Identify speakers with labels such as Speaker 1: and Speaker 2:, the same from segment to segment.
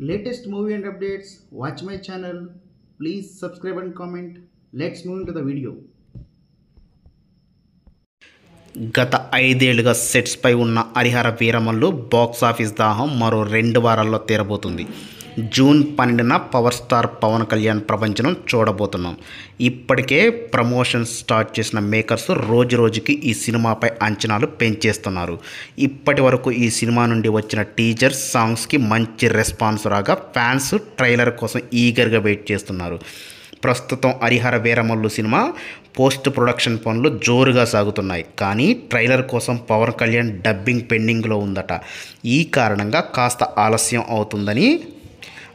Speaker 1: latest movie and updates, watch my channel. Please subscribe and comment. Let's move into the video.
Speaker 2: గత 5 ఏళ్లుగా sets పై ఉన్న Harihara Veeramallu box office దాహం మరో 2 వారాల్లో తీరబోతుంది. జూన్ 12న పవర్ స్టార్ పవన్ కళ్యాణ్ ప్రపంచం చూడబోతున్నాం. ఇప్పటికే ప్రమోషన్ స్టార్ట్ చేసిన మేకర్స్ రోజు రోజుకి ఈ సినిమాపై అంచనాలు పెంచేస్తున్నారు. ఇప్పటి వరకు ఈ సినిమా నుండి వచ్చిన టీజర్ సాంగ్స్కి మంచి రెస్పాన్స్ రాగా ఫ్యాన్స్ ట్రైలర్ కోసం ఈగర్గా వెయిట్ చేస్తున్నారు. ప్రస్తుతం Harihara Veeramallu cinema post production పనులు జోరుగా సాగుతున్నాయి. కానీ ట్రైలర్ కోసం పవన్ కళ్యాణ్ డబ్బింగ్ పెండింగ్లో ఉందట. ఈ కారణంగా కాస్త ఆలస్యం అవుతుందని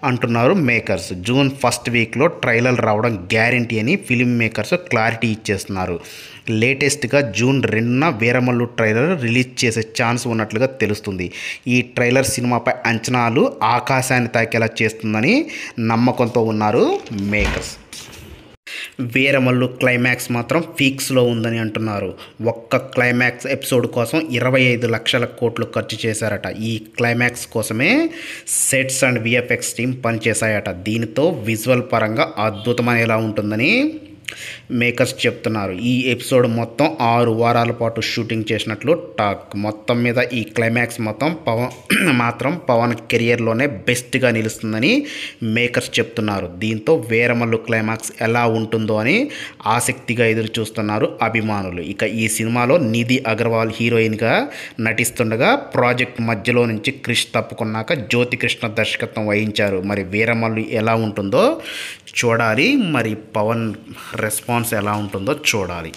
Speaker 2: అంటున్నారు మేకర్స్. జూన్ 1st వీక్లో ట్రైలర్ రావడం గ్యారంటీ అని ఫిలిం మేకర్స్ క్లారిటీ ఇచ్చేస్తున్నారు. లేటెస్ట్గా జూన్ 2న వీరమల్లు ట్రైలర్ రిలీజ్ చేసే ఛాన్స్ ఉన్నట్లుగా తెలుస్తుంది. ఈ ట్రైలర్ సినిమాపై అంచనాలు ఆకాశాన్ని తాకేలా చేస్తుందని నమ్మకంతో ఉన్నారు మేకర్స్. వీరమల్లు క్లైమాక్స్ మాత్రం పీక్స్లో ఉందని అంటున్నారు. ఒక్క క్లైమాక్స్ ఎపిసోడ్ కోసం 25 లక్షల కోట్లు ఖర్చు చేశారట. ఈ క్లైమాక్స్ కోసమే సెట్స్ అండ్ విఎఫ్ఎక్స్ టీం పనిచేశాయట. దీనితో విజువల్ పరంగా అద్భుతమనేలా ఉంటుందని మేకర్స్ చెప్తున్నారు. ఈ ఎపిసోడ్ మొత్తం 6 వారాల పాటు షూటింగ్ చేసినట్లు టాక్. మొత్తం మీద ఈ క్లైమాక్స్ మొత్తం పవన్ కెరియర్లోనే బెస్ట్గా నిలుస్తుందని మేకర్స్ చెప్తున్నారు. దీంతో వీరమల్లు క్లైమాక్స్ ఎలా ఉంటుందో అని ఆసక్తిగా ఎదురు చూస్తున్నారు అభిమానులు. ఇక ఈ సినిమాలో నిధి అగర్వాల్ హీరోయిన్గా నటిస్తుండగా ప్రాజెక్ట్ మధ్యలో నుంచి క్రిష్ తప్పుకున్నాక జ్యోతికృష్ణ దర్శకత్వం వహించారు. మరి వీరమల్లు ఎలా ఉంటుందో చూడాలి. మరి పవన్ రెస్పాన్స్ ఎలా ఉంటుందో చూడాలి.